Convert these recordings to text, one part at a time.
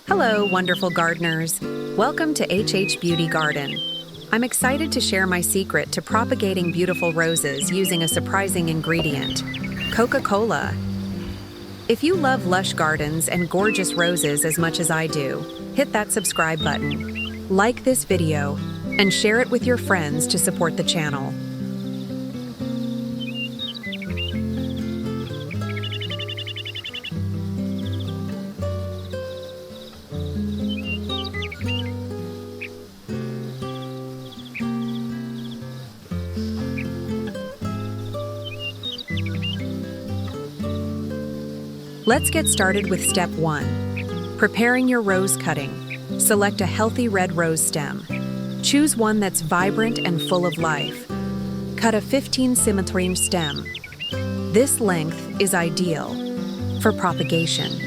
Hello, wonderful gardeners. Welcome to HH Beauty Garden. I'm excited to share my secret to propagating beautiful roses using a surprising ingredient, Coca-Cola. If you love lush gardens and gorgeous roses as much as I do, hit that subscribe button, like this video, and share it with your friends to support the channel. Let's get started with step 1. Preparing your rose cutting. Select a healthy red rose stem. Choose one that's vibrant and full of life. Cut a 15 cm stem. This length is ideal for propagation.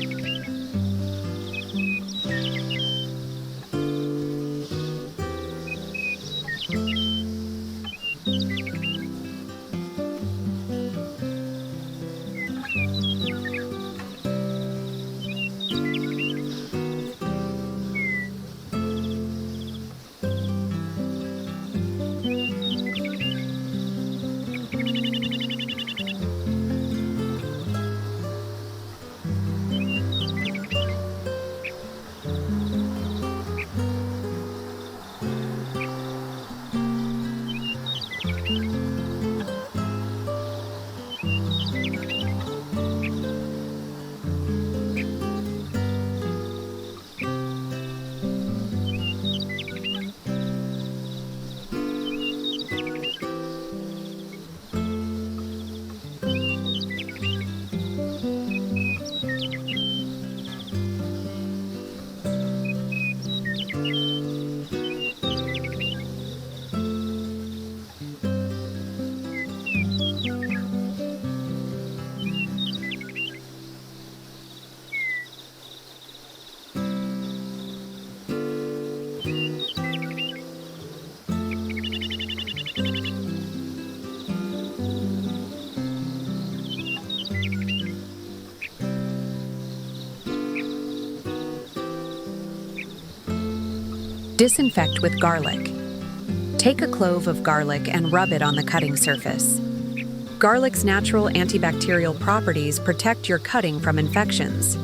Disinfect with garlic. Take a clove of garlic and rub it on the cutting surface. Garlic's natural antibacterial properties protect your cutting from infections.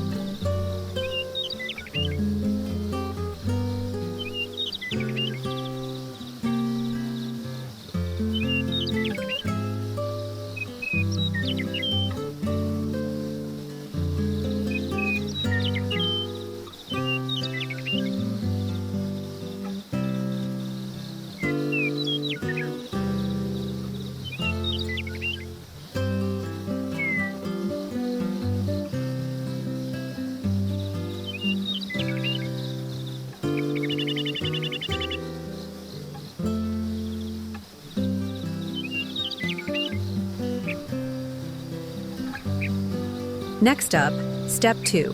Next up, step 2.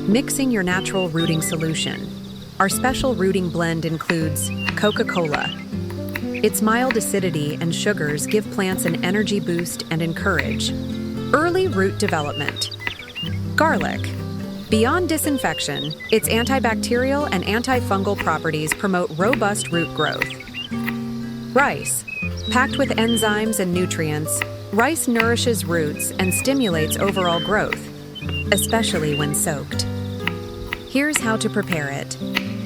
Mixing your natural rooting solution. Our special rooting blend includes Coca-Cola. Its mild acidity and sugars give plants an energy boost and encourage early root development. Garlic. Beyond disinfection, its antibacterial and antifungal properties promote robust root growth. Rice. Packed with enzymes and nutrients, rice nourishes roots and stimulates overall growth, especially when soaked. Here's how to prepare it.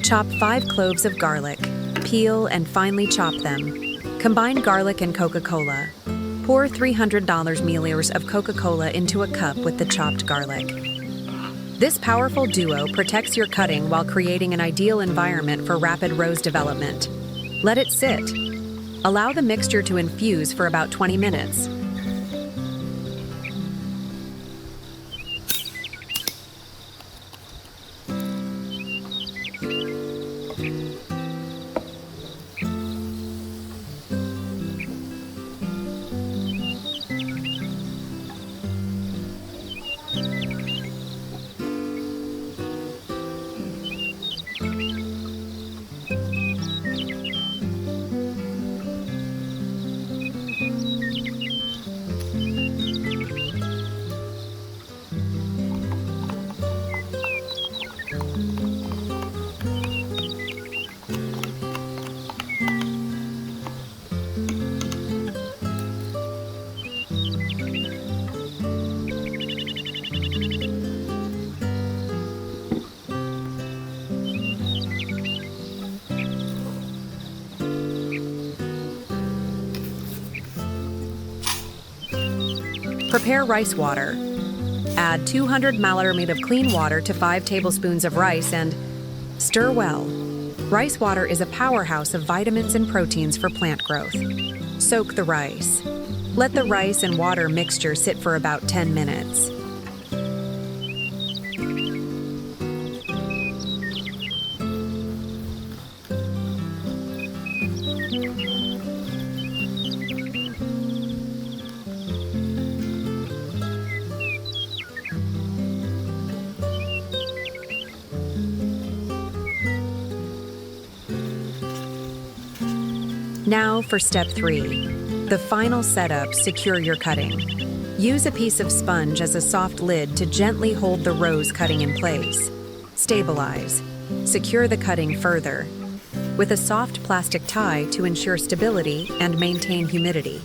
Chop 5 cloves of garlic, peel and finely chop them. Combine garlic and Coca-Cola. Pour 300 milliliters of Coca-Cola into a cup with the chopped garlic. This powerful duo protects your cutting while creating an ideal environment for rapid rose development. Let it sit. Allow the mixture to infuse for about 20 minutes. Prepare rice water. Add 200 milliliters of clean water to 5 tablespoons of rice and stir well. Rice water is a powerhouse of vitamins and proteins for plant growth. Soak the rice. Let the rice and water mixture sit for about 10 minutes. Now for step 3, the final setup: secure your cutting. Use a piece of sponge as a soft lid to gently hold the rose cutting in place. Stabilize. Secure the cutting further with a soft plastic tie to ensure stability and maintain humidity.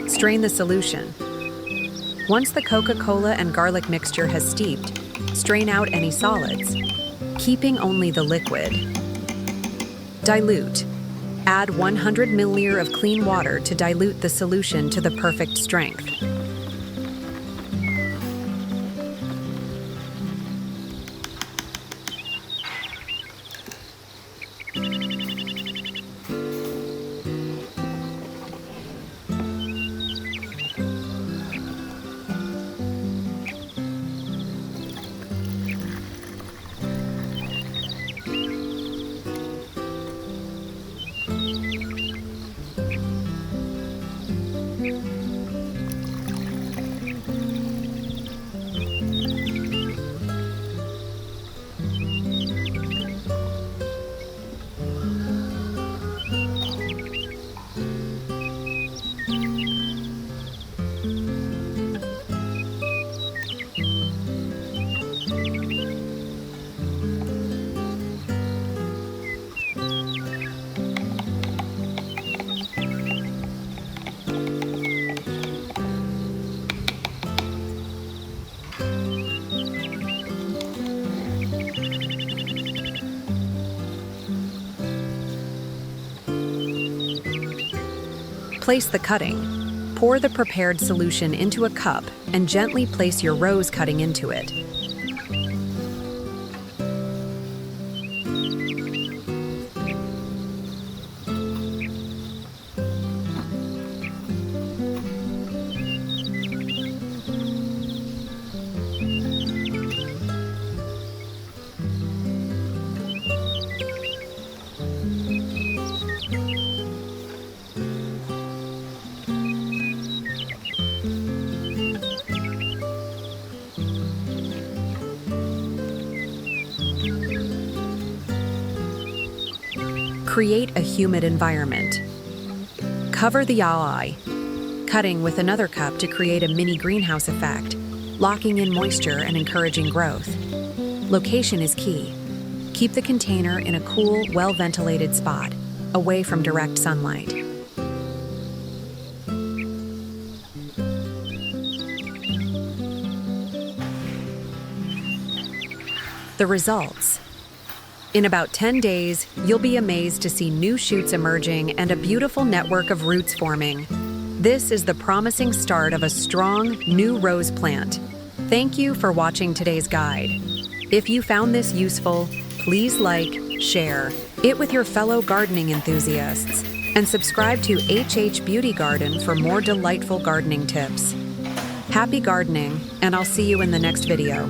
Strain the solution. Once the Coca-Cola and garlic mixture has steeped, strain out any solids, keeping only the liquid. Dilute. Add 100 milliliters of clean water to dilute the solution to the perfect strength. Place the cutting. Pour the prepared solution into a cup and gently place your rose cutting into it. Create a humid environment. Cover the eye, cutting with another cup to create a mini greenhouse effect, locking in moisture and encouraging growth. Location is key. Keep the container in a cool, well-ventilated spot, away from direct sunlight. The results. In about 10 days, you'll be amazed to see new shoots emerging and a beautiful network of roots forming. This is the promising start of a strong, new rose plant. Thank you for watching today's guide. If you found this useful, please like, share it with your fellow gardening enthusiasts, and subscribe to HH Beauty Garden for more delightful gardening tips. Happy gardening, and I'll see you in the next video.